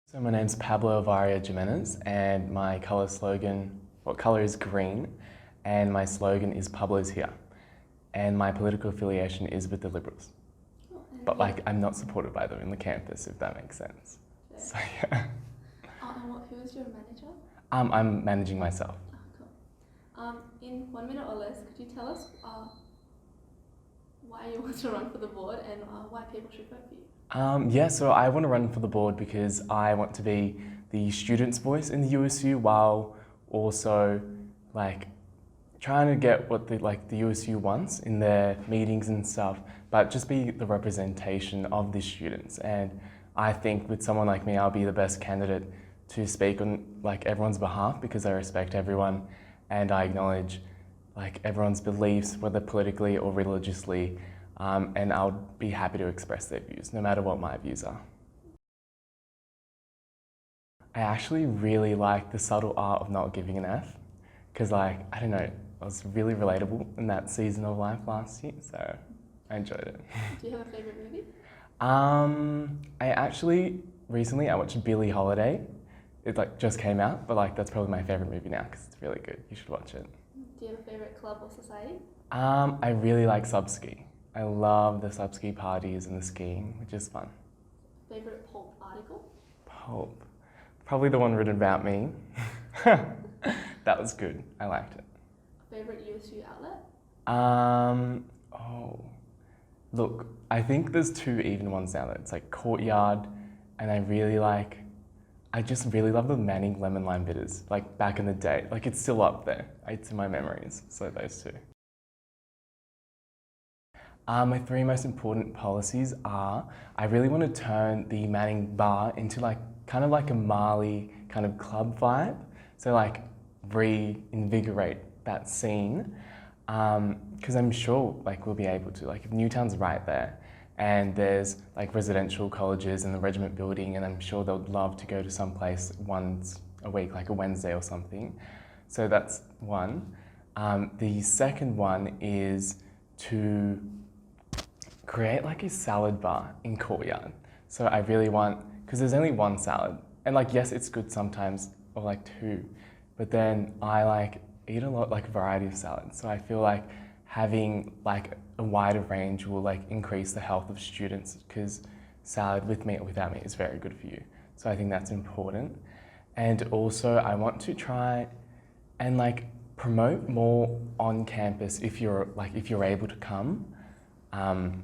So my name's Pablo Avaria-Jimenez and my colour slogan, colour is green, and my slogan is Pablo's here. And my political affiliation is with the Liberals. But I'm not supported by them in the campus, if that makes sense. Okay. So yeah. And who is your manager? I'm managing myself. Cool. In 1 minute or less, could you tell us why you want to run for the board and why people should vote for you? Yeah, so I want to run for the board because I want to be the students' voice in the USU while also trying to get what the USU wants in their meetings and stuff, but just be the representation of the students. And I think with someone like me, I'll be the best candidate to speak on everyone's behalf because I respect everyone and I acknowledge everyone's beliefs, whether politically or religiously. And I'll be happy to express their views, no matter what my views are. I actually really like the subtle art of not giving an F, because I don't know, it was really relatable in that season of life last year, so I enjoyed it. Do you have a favourite movie? I actually, recently I watched Billie Holiday. It just came out, but that's probably my favourite movie now, because it's really good. You should watch it. Do you have a favourite club or society? I really like sub-ski. I love the sub-ski parties and the skiing, which is fun. Favourite Pulp article? Pulp. Probably the one written about me. That was good. I liked it. Favourite USU outlet? Look, I think there's two even ones now. It's Courtyard, and I just really love the Manning lemon lime bitters, back in the day. It's still up there. It's in my memories, so those two. My three most important policies are, I really want to turn the Manning bar into kind of a Marley kind of club vibe. So reinvigorate that scene. Because I'm sure we'll be able to, if Newtown's right there and there's residential colleges in the regiment building, and I'm sure they'd love to go to some place once a week, like a Wednesday or something. So that's one. The second one is to create a salad bar in Courtyard. So I really want, because there's only one salad, and yes, it's good sometimes, or two, but then I eat a lot variety of salads. So I feel having a wider range will increase the health of students, because salad with meat or without meat is very good for you. So I think that's important. And also I want to try and promote more on campus if you're able to come.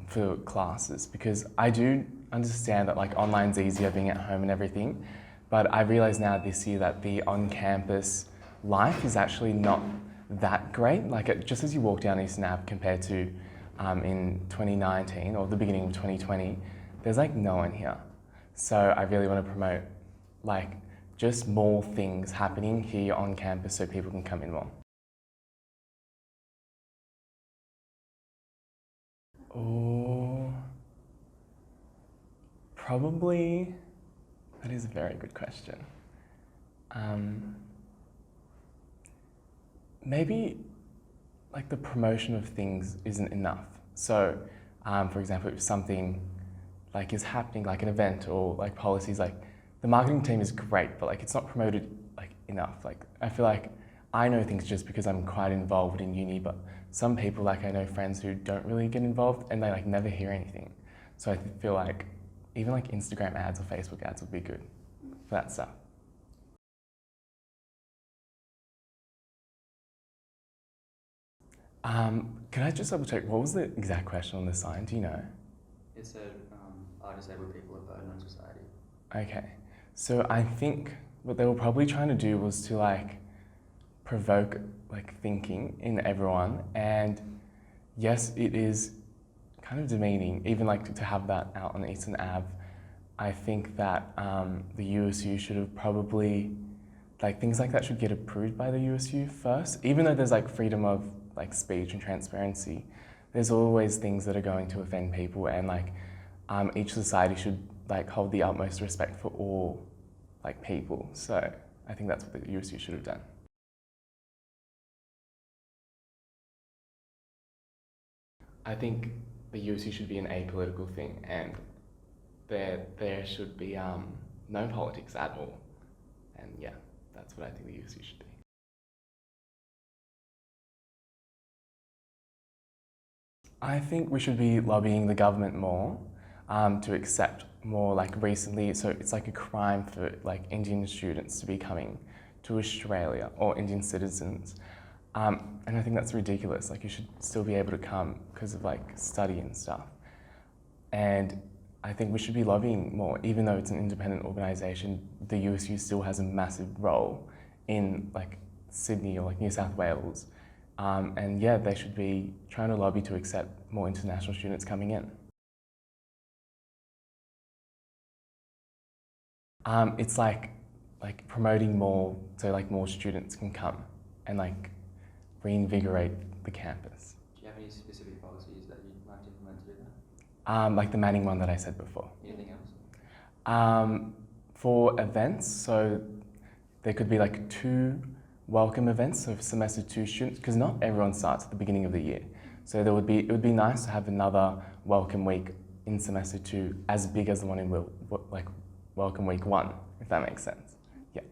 For classes, because I do understand that online's easier being at home and everything, but I realise now this year that the on-campus life is actually not that great. Just as you walk down Eastern Ave compared to in 2019 or the beginning of 2020, there's no one here. So I really want to promote just more things happening here on campus so people can come in more. Oh, probably, that is a very good question. Maybe the promotion of things isn't enough. So, for example, if something is happening, an event or policies, the marketing team is great, but it's not promoted enough. I feel I know things just because I'm quite involved in uni, but some people, I know friends who don't really get involved and they never hear anything. So I feel even Instagram ads or Facebook ads would be good for that stuff. Can I just double check, what was the exact question on the sign, do you know? It said, are disabled people a burden on society? Okay, so I think what they were probably trying to do was to provoke thinking in everyone, and yes, it is kind of demeaning even to have that out on Eastern Ave. I think that the USU should have probably things like that should get approved by the USU first, even though there's freedom of speech and transparency. There's always things that are going to offend people, and each society should hold the utmost respect for all people. So I think that's what the USU should have done. I think the USU should be an apolitical thing, and there should be no politics at all. And yeah, that's what I think the USU should be. I think we should be lobbying the government more to accept more, like recently, so it's like a crime for like Indian students to be coming to Australia, or Indian citizens. And I think that's ridiculous. Like, you should still be able to come because of like study and stuff. And I think we should be lobbying more, even though it's an independent organisation. The USU still has a massive role in like Sydney or like New South Wales. And yeah, they should be trying to lobby to accept more international students coming in. It's like promoting more, so like more students can come and like reinvigorate the campus. Do you have any specific policies that you'd like to implement to do that? Like the Manning one that I said before. Anything else? For events, so there could be like 2 welcome events, so for semester 2 students, because not everyone starts at the beginning of the year. So it would be nice to have another welcome week in semester 2 as big as the one in like welcome week 1, if that makes sense. Yeah.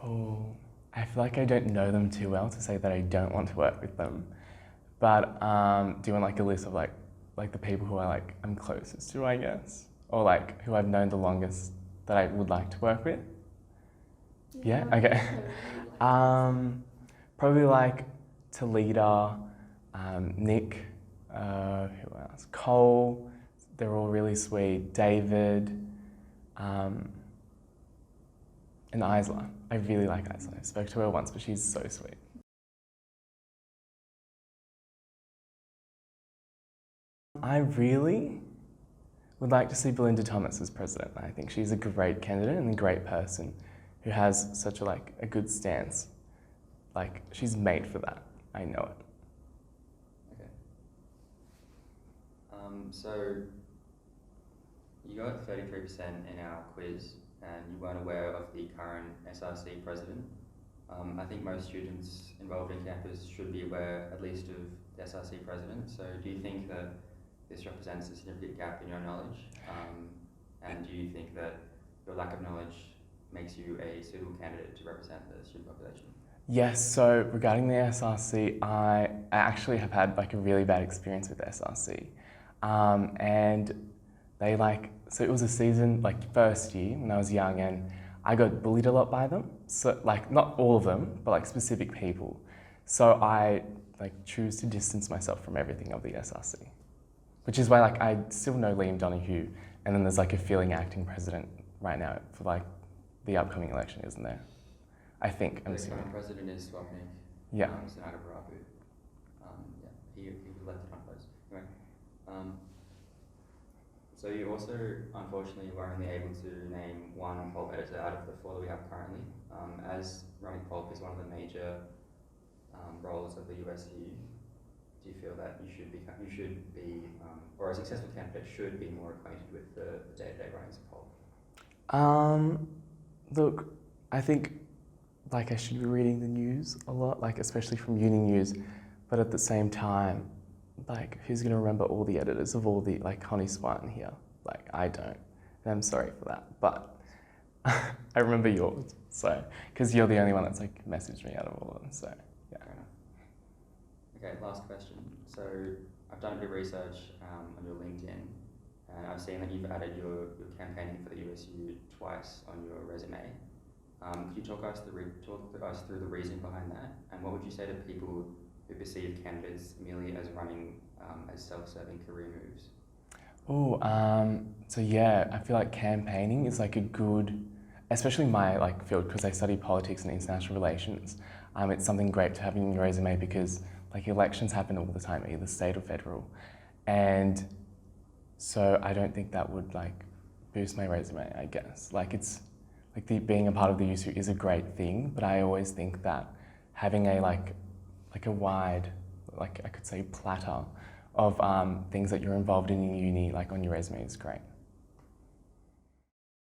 Oh, I feel like I don't know them too well to say that I don't want to work with them. But do you want like a list of like the people who I'm closest to, I guess? Or like who I've known the longest that I would like to work with? Yeah, okay. Probably like Talita, Nick, who else? Cole, they're all really sweet. David, and Isla. I really like Isla. I spoke to her once, but she's so sweet. I really would like to see Belinda Thomas as president. I think she's a great candidate and a great person who has such a good stance. Like, she's made for that. I know it. Okay. So you got 33% in our quiz, and you weren't aware of the current SRC president. I think most students involved in campus should be aware at least of the SRC president. So do you think that this represents a significant gap in your knowledge? And do you think that your lack of knowledge makes you a suitable candidate to represent the student population? Yes, so regarding the SRC, I actually have had a really bad experience with the SRC. And they so it was a season, first year when I was young, and I got bullied a lot by them. So not all of them, but specific people. So I choose to distance myself from everything of the SRC. Which is why I still know Liam Donahue, and then there's a feeling acting president right now for the upcoming election, isn't there? I think, I'm assuming. The current president is Swapnik. Yeah. Senator Barabu. Yeah, he was elected unopposed. Anyway, so you also, unfortunately, were only able to name one Pulp editor out of the 4 that we have currently. As running Pulp is one of the major roles of the USU, do you feel that you should be, or a successful candidate should be more acquainted with the day-to-day runnings of Pulp? Look, I think I should be reading the news a lot, especially from uni news, but at the same time, who's going to remember all the editors of all the Connie Swanton here? I don't, and I'm sorry for that, but I remember yours, so, because you're the only one that's messaged me out of all of them, so yeah. Fair enough. Okay, last question. So I've done a bit of research on your LinkedIn, and I've seen that you've added your campaigning for the USU twice on your resume. Could you talk us through the reason behind that, and what would you say to people who perceive candidates merely as running as self-serving career moves? Oh, so yeah, I feel campaigning is a good, especially my field, because I study politics and international relations. It's something great to have in your resume because elections happen all the time, either state or federal, and so I don't think that would boost my resume. I guess it's being a part of the USU is a great thing, but I always think that having a a wide, I could say, platter of things that you're involved in uni, on your resume is great.